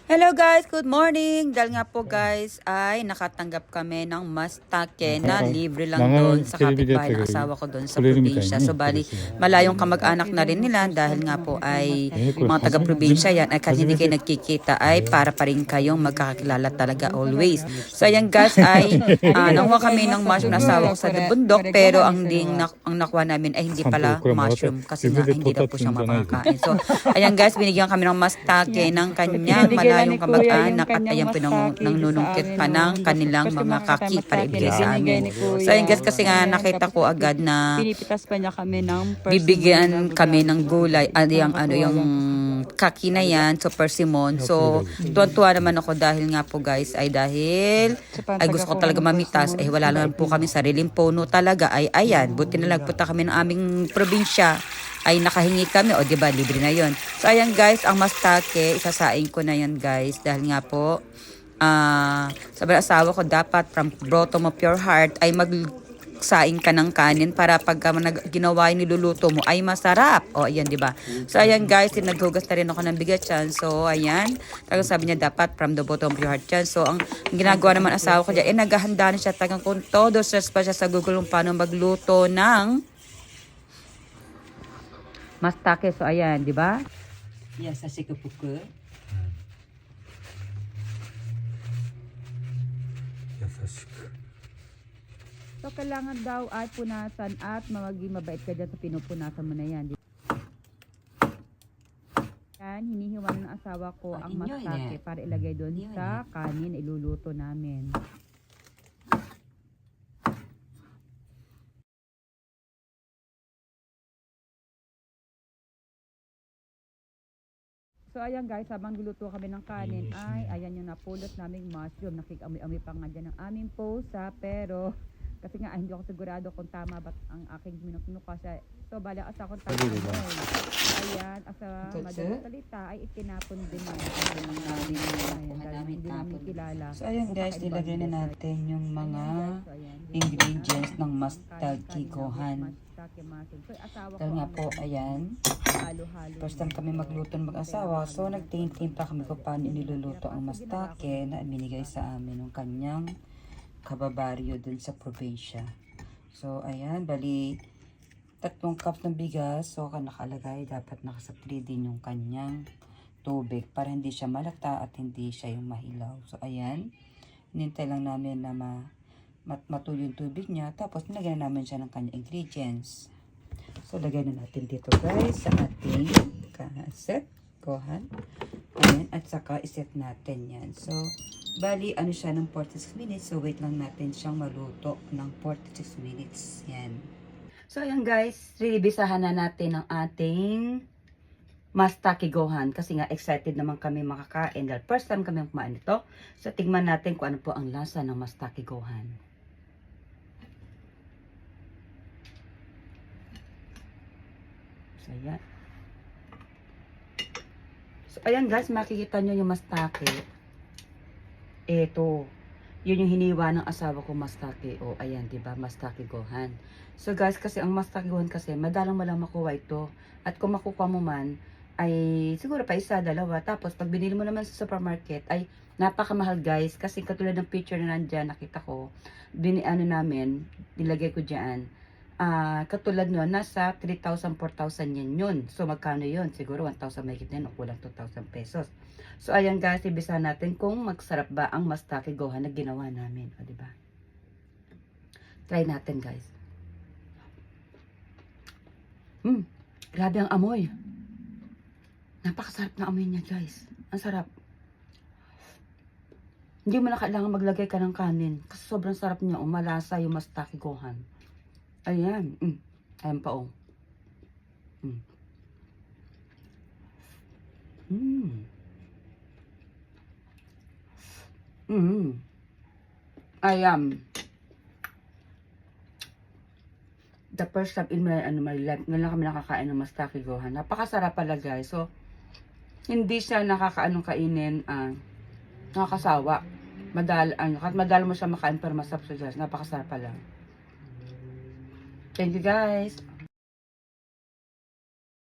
Hello guys, good morning! Dahil nga po guys ay nakatanggap kami ng mastake na libre lang doon sa kapitbahay ng asawa ko doon sa probinsya. So bali, malayong kamag-anak na rin nila dahil nga po ay mga taga-probinsya yan ay kahit hindi kayo nagkikita ay para pa rin kayong magkakakilala talaga always. So ayan guys ay nakuha kami ng mushroom na asawa ko sa bundok pero ang nakuha namin ay hindi pala mushroom kasi nga hindi daw po siya makakain. So ayan guys, binigyan kami ng mastake ng kanyang malayong kamag-anak at ayan nanunungkit pa ng kanilang mga kaki para ibigay sa amin. So ayun guys, kasi nga nakita ko agad na pinipitas pa niya kami ng bibigyan kami ng gulay yung kaki na yan, so persimmon. So tuwan-tuwa naman ako dahil nga po guys ay gusto ko talaga mamitas ay wala lang po kami sariling puno talaga ay ayan, buti na nagpunta kami ng aming probinsya ay nakahingi kami, o diba, libre na yon. So ayan guys, ang mastake, isasain ko na yan guys, dahil nga po, sabi ng asawa ko, dapat from bottom of your heart ay magsaing ka ng kanin para pag ginawa yung niluluto mo ay masarap. O ayan, diba? So ayan guys, naghugas na rin ako ng bigat yan. So ayan, talagang sabi niya dapat from the bottom of your heart yan. So ang ginagawa naman asawa ko dyan, naghahanda na siya tagang kung todo stress pa siya sa Google kung paano magluto ng mastake. So ayan, di ba? Yes, sa sikupuku. So kailangan daw ay punasan at maging mabait ka dyan sa pinupunasan mo na yan. Yan, hinihiwa ng asawa ko ang mastake para ilagay doon sa kanin na iluluto namin. So ayan guys, habang luluto kami ng kanin ay ayan yung napulot naming mushroom. Nakik-amoy-amoy pa nga dyan ng aming posa, pero kasi nga hindi ako sigurado kung tama ba ang aking minukinuka siya. So bala asa akong tama. Ayan, asa madaling salita ay itinapon din hindi namin kilala. So ayan guys, nilagay na natin yung mga ingredients ng mastake gohan. Dahil nga po, ayan, first time kami magluto ng mag-asawa, so nagtimpla kami kung paano niluluto ang mastake na binigay sa amin ng kanyang kababaryo dun sa probinsya. So ayan, bali 3 cups ng bigas, so nakalagay dapat nakasapli din yung kanyang tubig para hindi siya malata at hindi siya yung mahilaw. So ayan, hinintay lang namin na matuyo yung tubig niya, tapos nilagyan namin siya ng kanyang ingredients. So lagay na natin dito guys sa ating set gohan. Ayan, at saka iset natin yan. So bali ano siya ng 46 minutes, so wait lang natin siyang maluto ng 46 minutes. Yan. So ayan guys, rilibisahan na natin ang ating mastake gohan kasi nga excited naman kami makakain dahil first time kami kumain ito. So tingnan natin kung ano po ang lasa ng mastake gohan. So ayan. So ayan guys, makikita nyo yung mastake. Ito, yun yung hiniwa ng asawa ko mastake. O ayan, diba, mastake gohan. So guys, kasi ang mastake gohan kasi madalang makuha ito. At kung makukuha mo man ay siguro pa isa, dalawa. Tapos pag binili mo naman sa supermarket ay napakamahal guys. Kasi katulad ng picture na nandyan, nakita ko, nilagay ko dyan. Katulad nun, nasa 3,000, 4,000 yen yun. So magkano yun? Siguro 1,000 mahigit din o kulang 2,000 pesos. So ayan guys, ibisahan natin kung magsarap ba ang mastake gohan na ginawa namin. O diba? Try natin guys. Grabe ang amoy. Napakasarap na amoy niya guys. Ang sarap. Hindi mo na kailangan maglagay ka ng kanin. Kasi sobrang sarap niya. Malasa yung mastake gohan. Ayan. Ayan pa oh. Ayan. The first time in my life, ngayon kami nakakain ng mastake gohan. Napakasarap pala guys. So, hindi siya nakakaanong kainin, nakakasawa. Madal mo siya makain pero masarap siya guys. Napakasarap pala. Thank you guys.